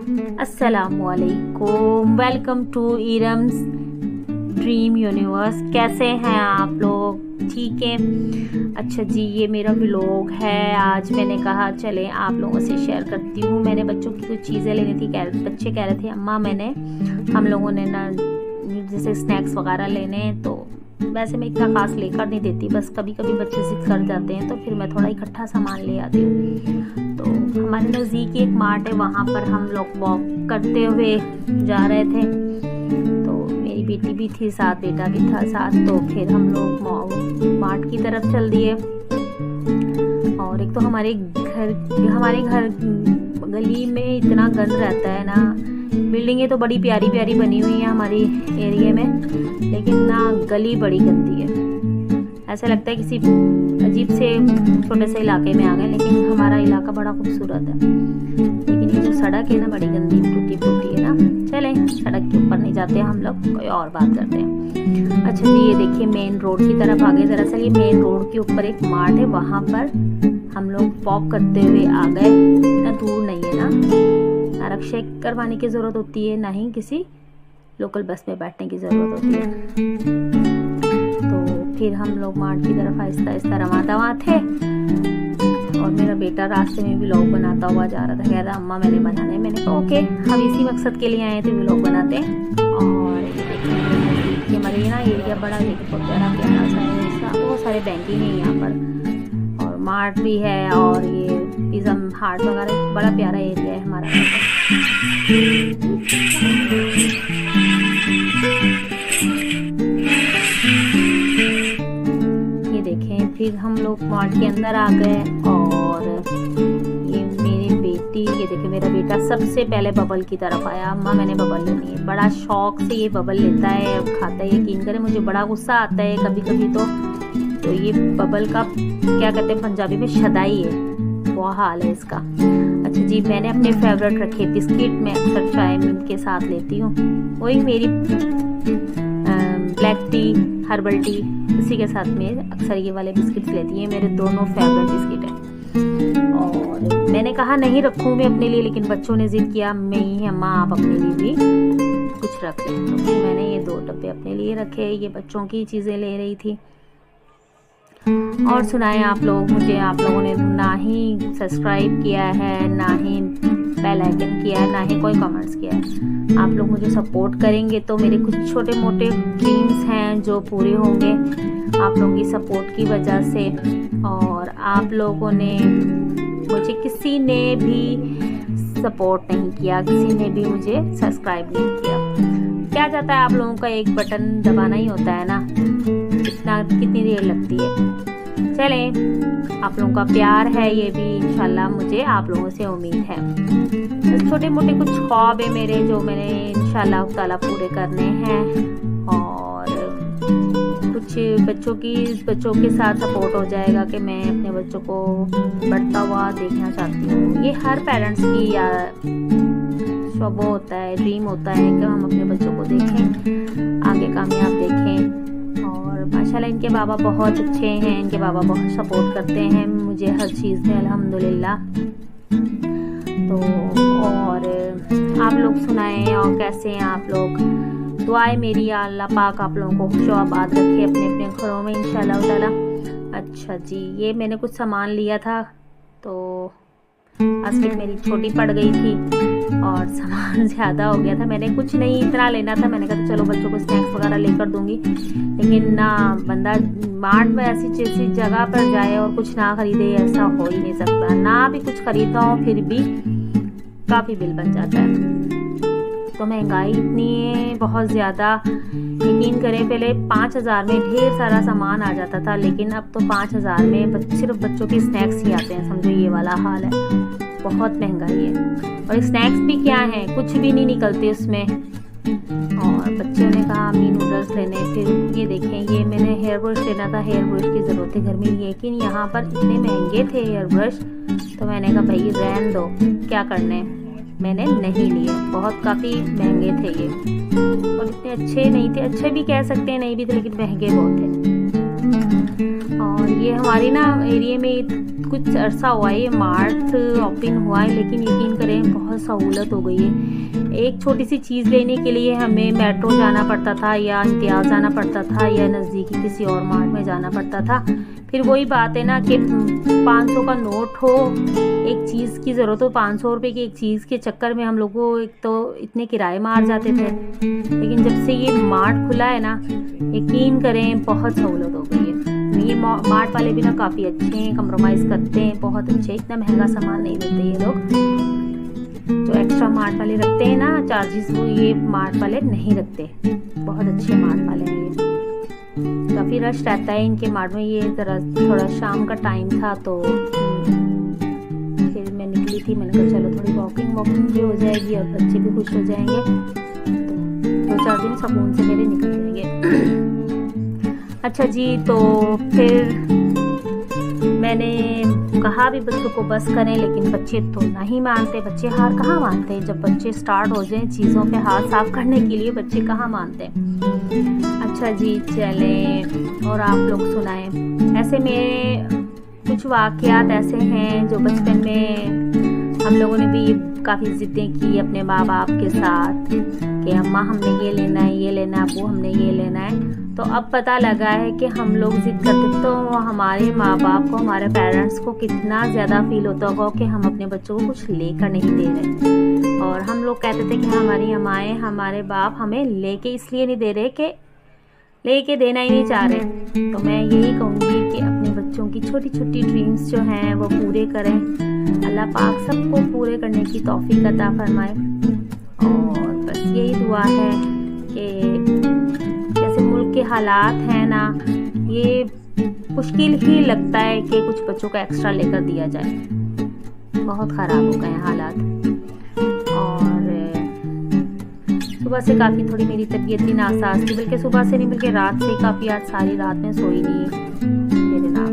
अस्सलामुअलैकुम, welcome to Iram's dream universe. कैसे हैं आप लोग? ठीक है। अच्छा जी, ये मेरा व्लॉग है। आज मैंने कहा चलें आप लोगों से शेयर करती हूँ। मैंने बच्चों की कुछ चीज़ें लेनी थी। बच्चे कह रहे थे अम्मा हम लोगों ने ना जैसे स्नैक्स वगैरह लेने हैं, तो वैसे मैं इतना खास लेकर नहीं देती, बस कभी कभी बच्चे जिद कर जाते हैं तो फिर मैं थोड़ा इकट्ठा सामान ले आती हूँ। तो हमारे नज़दीक एक मार्ट है, वहाँ पर हम लोग वॉक करते हुए जा रहे थे। तो मेरी बेटी भी थी साथ, बेटा भी था साथ। तो फिर हम लोग मार्ट की तरफ चल दिए। और एक तो हमारे घर गली में इतना गंद रहता है ना। बिल्डिंगें तो बड़ी प्यारी प्यारी बनी हुई हैं हमारी एरिया में, लेकिन ना गली बड़ी गंदी है। ऐसा लगता है किसी अजीब से छोटे से इलाके में आ गए, लेकिन हमारा इलाका बड़ा खूबसूरत है। लेकिन ये जो सड़क है ना, बड़ी गंदी टूटी फूटी है ना। चलें, सड़क के ऊपर नहीं जाते हम लोग, कोई और बात करते हैं। अच्छा जी, ये देखिए मेन रोड की तरफ आगे। दरअसल ये मेन रोड के ऊपर एक मार्ट है, वहाँ पर हम लोग वॉक करते हुए आ गए। इतना दूर नहीं है ना रिक्शा करवाने की ज़रूरत होती है, ना ही किसी लोकल बस में बैठने की ज़रूरत होती है। तो फिर हम लोग मार्ट की तरफ आहिस्ता आहिस्ता रवाना थे। और मेरा बेटा रास्ते में व्लॉग बनाता हुआ जा रहा था। कह रहा अम्मा मैंने बनाना है। मैंने कहा ओके, हम इसी मकसद के लिए आए थे, व्लॉग बनाते हैं। और ये हमारे ना एरिया बड़ा बहुत प्यारा प्यारा सा है, बहुत सारे बैंकिंग है यहाँ पर, और मार्ट भी है, और ये पिज़्ज़ा हाट वगैरह, बड़ा प्यारा एरिया है हमारा। ये देखें, फिर हम लोग मार्ट के अंदर आ गए। और ये मेरी बेटी, ये देखें मेरा बेटा सबसे पहले बबल की तरफ आया। अम्मा मैंने बबल लेनी है। बड़ा शौक से ये बबल लेता है, अब खाता है। यकीन करें मुझे बड़ा गुस्सा आता है कभी कभी तो ये बबल का क्या कहते हैं पंजाबी में, शदाई है, वो हाल है इसका। अच्छा जी, मैंने अपने फेवरेट रखे बिस्किट, मैं अक्सर चाय में के साथ लेती हूँ। वही मेरी ब्लैक टी, हर्बल टी, इसी के साथ में अक्सर ये वाले बिस्किट्स लेती हैं। मेरे दोनों फेवरेट बिस्किट हैं। और मैंने कहा नहीं रखूँ मैं अपने लिए, लेकिन बच्चों ने जिद किया नहीं अम्मा आप अपने लिए भी कुछ रख लें। तो फिर मैंने ये 2 डब्बे अपने लिए रखे। ये बच्चों की चीज़ें ले रही थी। और सुनाएं आप लोग, मुझे आप लोगों ने ना ही सब्सक्राइब किया है, ना ही बेल आइकन किया है, ना ही कोई कमेंट्स किया है। आप लोग मुझे सपोर्ट करेंगे तो मेरे कुछ छोटे मोटे ड्रीम्स हैं जो पूरे होंगे आप लोगों की सपोर्ट की वजह से। और आप लोगों ने मुझे किसी ने भी सपोर्ट नहीं किया, किसी ने भी मुझे सब्सक्राइब नहीं किया। क्या जाता है, आप लोगों का एक बटन दबाना ही होता है ना, कितनी देर लगती है। चलें, आप लोगों का प्यार है ये भी इंशाल्लाह मुझे आप लोगों से उम्मीद है। बस छोटे मोटे कुछ ख्वाब है मेरे, जो मैंने इंशाल्लाह ताला पूरे करने हैं। और कुछ बच्चों के साथ सपोर्ट हो जाएगा कि मैं अपने बच्चों को बढ़ता हुआ देखना चाहती हूँ। ये हर पेरेंट्स की शौक़ होता है, ड्रीम होता है कि हम अपने बच्चों को देखें, आगे कामयाब देखें। और माशाल्लाह इनके बाबा बहुत अच्छे हैं, इनके बाबा बहुत सपोर्ट करते हैं मुझे हर चीज़ में, अल्हम्दुलिल्लाह। तो और आप लोग सुनाएं, और कैसे हैं आप लोग? दुआएं मेरी, अल्लाह पाक आप लोगों को खुशआबाद रखे अपने अपने घरों में इंशाल्लाह ताला। अच्छा जी, ये मैंने कुछ सामान लिया था, तो बास्केट मेरी छोटी पड़ गई थी और सामान ज़्यादा हो गया था। मैंने कुछ नहीं इतना लेना था, मैंने कहा चलो बच्चों को स्नैक्स वगैरह लेकर दूंगी। लेकिन ना, बंदा मार्ट में ऐसी जगह पर जाए और कुछ ना खरीदे, ऐसा हो ही नहीं सकता। ना भी कुछ खरीदता हूँ फिर भी काफ़ी बिल बन जाता है। तो महंगाई इतनी है बहुत ज़्यादा। यकीन करें, पहले 5000 में ढेर सारा सामान आ जाता था, लेकिन अब तो 5000 में सिर्फ बच्चों के स्नैक्स ही आते हैं। समझो ये वाला हाल है, बहुत महंगाई है। और स्नैक्स भी क्या है, कुछ भी नहीं निकलते उसमें। और बच्चों ने कहा अम्मी नूडल्स लेने। फिर ये देखें, ये मैंने हेयर ब्रश लेना था, हेयर ब्रश की ज़रूरत है घर में, लेकिन यहाँ पर इतने महंगे थे हेयर ब्रश, तो मैंने कहा भाई रहने दो, क्या करने, मैंने नहीं लिए। बहुत काफ़ी महंगे थे ये, और इतने अच्छे नहीं थे। अच्छे भी कह सकते हैं, नहीं भी थे, लेकिन महंगे बहुत थे। और ये हमारे हमारे ना एरिया में कुछ अरसा हुआ है ये मार्ट ओपन हुआ है, लेकिन यकीन करें बहुत सहूलत हो गई है। एक छोटी सी चीज़ लेने के लिए हमें मेट्रो जाना पड़ता था या इम्तियाज़ जाना पड़ता था या नज़दीकी किसी और मार्ट में जाना पड़ता था। फिर वही बात है ना कि 500 का नोट हो, एक चीज़ की ज़रूरत हो, 500 रुपये की एक चीज़ के चक्कर में हम लोग को एक तो इतने किराए मार जाते थे। लेकिन जब से ये मार्ट खुला है ना, यकीन करें बहुत सहूलत हो गई है। ये मार्ट वाले भी ना काफ़ी अच्छे हैं, कंप्रोमाइज़ करते हैं, बहुत अच्छे, इतना महंगा सामान नहीं देते ये लोग। जो एक्स्ट्रा मार्ट वाले रखते हैं ना चार्जेस, वो ये मार्ट वाले नहीं रखते। बहुत अच्छे मार्ट वाले हैं ये। काफ़ी रश रहता है इनके मार्ट में। ये ज़रा थोड़ा शाम का टाइम था तो फिर मैं निकली थी, मैंने कहा चलो थोड़ी वॉकिंग भी हो जाएगी और बच्चे भी खुश हो जाएंगे, तो 2-4 दिन सुकून से मेरे निकल जाएंगे। अच्छा जी, तो फिर मैंने कहा भी बच्चों को बस करें, लेकिन बच्चे तो नहीं मानते। बच्चे हार कहाँ मानते हैं? जब बच्चे स्टार्ट हो जाएं चीज़ों पे हाथ साफ करने के लिए, बच्चे कहाँ मानते हैं। अच्छा जी, चलें और आप लोग सुनाएं। ऐसे में कुछ वाक़यात ऐसे हैं जो बचपन में हम लोगों ने भी काफ़ी ज़िद्दें की अपने माँ बाप के साथ कि अम्मा हमने ये लेना है, ये लेना है, अब्बू हमने ये लेना है। तो अब पता लगा है कि हम लोग ज़िद करते तो हमारे माँ बाप को, हमारे पेरेंट्स को कितना ज़्यादा फील होता होगा कि हम अपने बच्चों को कुछ लेकर नहीं दे रहे। और हम लोग कहते थे कि हमारी अम्माएँ, हमारे बाप हमें लेके इसलिए नहीं दे रहे कि लेके देना ही नहीं चाह रहे। तो मैं यही कहूँगी कि अपने बच्चों की छोटी छोटी ड्रीम्स जो हैं वो पूरे करें। अल्लाह पाक सबको पूरे करने की तौफीक अता फरमाए। और बस यही दुआ है कि जैसे मुल्क के हालात हैं ना, ये मुश्किल ही लगता है कि कुछ बच्चों का एक्स्ट्रा लेकर दिया जाए। बहुत ख़राब हो गए हैं हालात। और सुबह से काफ़ी थोड़ी मेरी तबीयत भी नासाज थी, बल्कि सुबह से नहीं बल्कि रात से काफ़ी, आज सारी रात में सोई नहीं मेरे ना,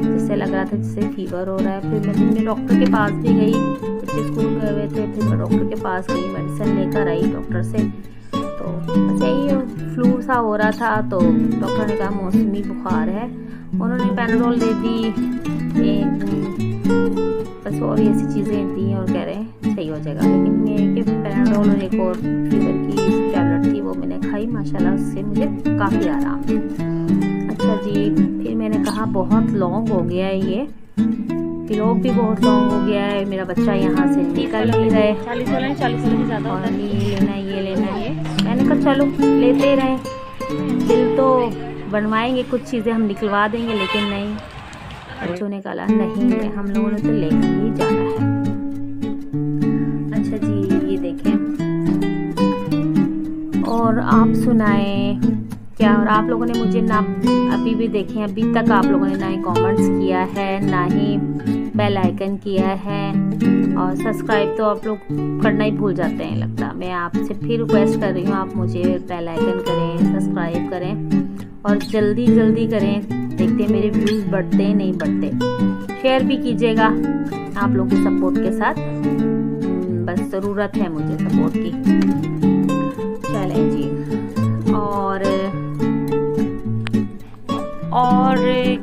जिससे लग रहा था जैसे फीवर हो रहा है। फिर मैं दिन में डॉक्टर के पास भी गई, बच्चे स्कूल गए हुए थे, फिर मैं डॉक्टर के पास गई, मेडिसिन लेकर आई डॉक्टर से। तो बस यही फ्लू सा हो रहा था, तो डॉक्टर ने कहा मौसमी बुखार है। उन्होंने पैराडोल दे दी, बस और भी ऐसी चीज़ें दी और कह रहे हैं सही हो जाएगा। लेकिन ये कि पैराडोल और एक और फीवर की टैबलेट थी वो मैंने खाई, माशाल्लाह उससे मुझे काफ़ी आराम है। अच्छा जी, फिर मैंने कहा बहुत लॉन्ग हो गया है ये व्लॉग भी बहुत लॉन्ग हो गया है, मेरा बच्चा यहाँ से निकल नहीं रहे। 40 से ज़्यादा और ये लेना है। मैंने कहा चलो लेते रहें, दिल तो बनवाएंगे, कुछ चीज़ें हम निकलवा देंगे, लेकिन नहीं, बच्चों ने कहा नहीं, हम लोगों ने तो लेकर ही जाना है। अच्छा जी, ये देखें और आप सुनाएं क्या। और आप लोगों ने मुझे ना अभी भी देखें, अभी तक आप लोगों ने ना ही कमेंट्स किया है, ना ही बेल आइकन किया है, और सब्सक्राइब तो आप लोग करना ही भूल जाते हैं लगता। मैं आपसे फिर रिक्वेस्ट कर रही हूँ, आप मुझे बेल आइकन करें, सब्सक्राइब करें और जल्दी जल्दी करें। देखते हैं मेरे व्यूज़ बढ़ते हैं नहीं बढ़ते। शेयर भी कीजिएगा आप लोगों की सपोर्ट के साथ, बस ज़रूरत है मुझे सपोर्ट की। चलें जी, और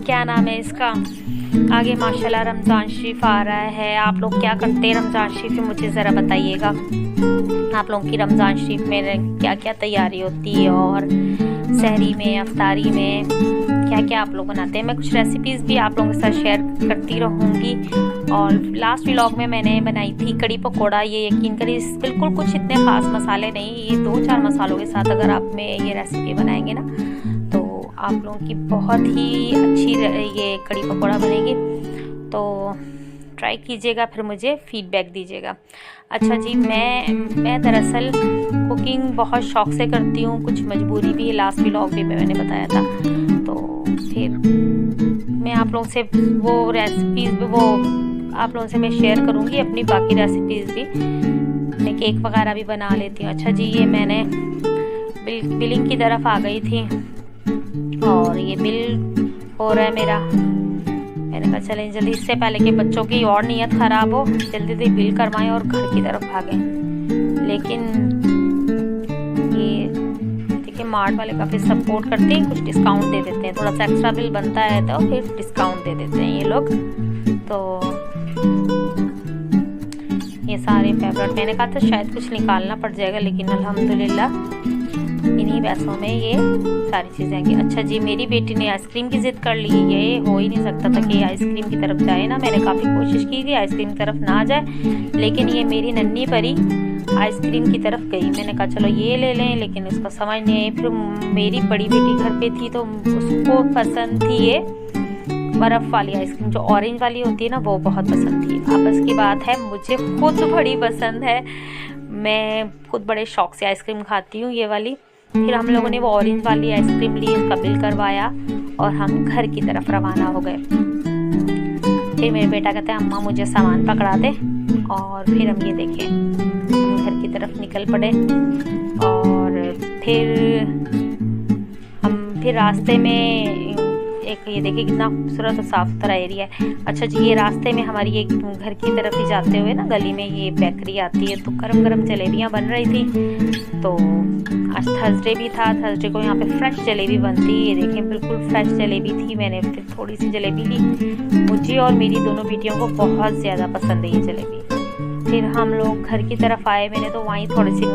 क्या नाम है इसका, आगे माशाल्लाह रमज़ान शरीफ आ रहा है। आप लोग क्या करते हैं रमज़ान शरीफ में, मुझे ज़रा बताइएगा। आप लोगों की रमज़ान शरीफ में क्या क्या तैयारी होती है, और सहरी में, अफ्तारी में क्या क्या आप लोग बनाते हैं। मैं कुछ रेसिपीज़ भी आप लोगों के साथ शेयर करती रहूँगी। और लास्ट व्लॉग में मैंने बनाई थी कड़ी पकौड़ा। ये यकीन करिए बिल्कुल कुछ इतने ख़ास मसाले नहीं, ये 2-4 मसालों के साथ अगर आप में ये रेसिपी बनाएंगे ना, तो आप लोगों की बहुत ही अच्छी ये कड़ी पकौड़ा बनेगी। तो ट्राई कीजिएगा, फिर मुझे फीडबैक दीजिएगा। अच्छा जी, मैं दरअसल कुकिंग बहुत शौक़ से करती हूँ, कुछ मजबूरी भी, लास्ट व्लॉग भी मैंने बताया था। तो फिर मैं आप लोगों से वो रेसिपीज़ भी आप लोगों से मैं शेयर करूँगी, अपनी बाकी रेसिपीज़ भी। मैं केक वगैरह भी बना लेती हूँ। अच्छा जी, ये मैंने बिलिंग की तरफ आ गई थी और ये बिल हो रहा है मेरा। मैंने कहा चलें जल्दी, इससे पहले कि बच्चों की और नीयत ख़राब हो, जल्दी से बिल करवाएं और घर की तरफ भागें। लेकिन ये देखिए मार्ट वाले काफ़ी सपोर्ट करते हैं, कुछ डिस्काउंट दे देते हैं, थोड़ा सा एक्स्ट्रा बिल बनता है तो फिर डिस्काउंट दे देते हैं ये लोग। तो ये सारे फेवरेट, मैंने कहा था शायद कुछ निकालना पड़ जाएगा, लेकिन अल्हम्दुलिल्लाह इन्हीं पैसों में ये सारी चीज़ें आएंगी। अच्छा जी, मेरी बेटी ने आइसक्रीम की ज़िद कर ली। ये हो ही नहीं सकता था कि आइसक्रीम की तरफ जाए ना, मैंने काफ़ी कोशिश की कि आइसक्रीम की तरफ ना जाए, लेकिन ये मेरी नन्ही परी आइसक्रीम की तरफ गई। मैंने कहा चलो ये ले लें, लेकिन उसको समझ नहीं आई। फिर मेरी बड़ी बेटी घर पे थी तो उसको पसंद थी ये बर्फ़ वाली आइसक्रीम, जो ऑरेंज वाली होती है ना, वो बहुत पसंद थी। आपस की बात है, मुझे खुद बड़ी पसंद है, मैं खुद बड़े शौक से आइसक्रीम खाती हूँ ये वाली। फिर हम लोगों ने वो ऑरेंज वाली आइसक्रीम ली, उसका बिल करवाया और हम घर की तरफ रवाना हो गए। फिर मेरे बेटा कहते हैं अम्मा मुझे सामान पकड़ा दे, और फिर हम ये देखें हम घर की तरफ निकल पड़े। और फिर रास्ते में एक ये देखिए कितना खूबसूरत और साफ सुथरा एरिया है। अच्छा जी, ये रास्ते में हमारी एक घर की तरफ ही जाते हुए ना गली में ये बेकरी आती है, तो गरम गरम जलेबियाँ बन रही थी। तो आज थर्सडे भी था, थर्सडे को यहाँ पे फ्रेश जलेबी बनती है। ये देखें बिल्कुल फ्रेश जलेबी थी। मैंने फिर थोड़ी सी जलेबी ली, मुझे और मेरी दोनों बेटियों को बहुत ज़्यादा पसंद है ये जलेबी। फिर हम लोग घर की तरफ आए, मैंने तो वहीं थोड़ी सी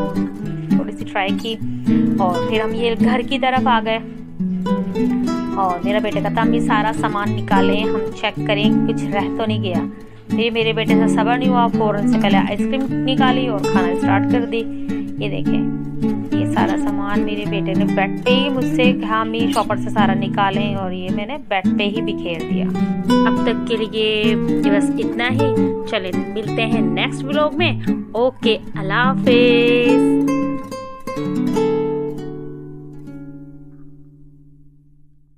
ट्राई की, और फिर हम ये घर की तरफ आ गए। और मेरा बेटे कहता हम भी सारा सामान निकालें, हम चेक करें कुछ रह तो नहीं गया। फिर मेरे बेटे से सब्र नहीं हुआ, फ़ौरन से पहले आइसक्रीम निकाली और खाना स्टार्ट कर दी। ये देखें ये सारा सामान मेरे बेटे ने बेड पे ही मुझसे कहा हम शॉपर से सारा निकालें, और ये मैंने बेड पे ही बिखेर दिया। अब तक के लिए बस इतना ही, चले मिलते हैं नेक्स्ट व्लॉग में। ओके, अल्लाह हाफिज़।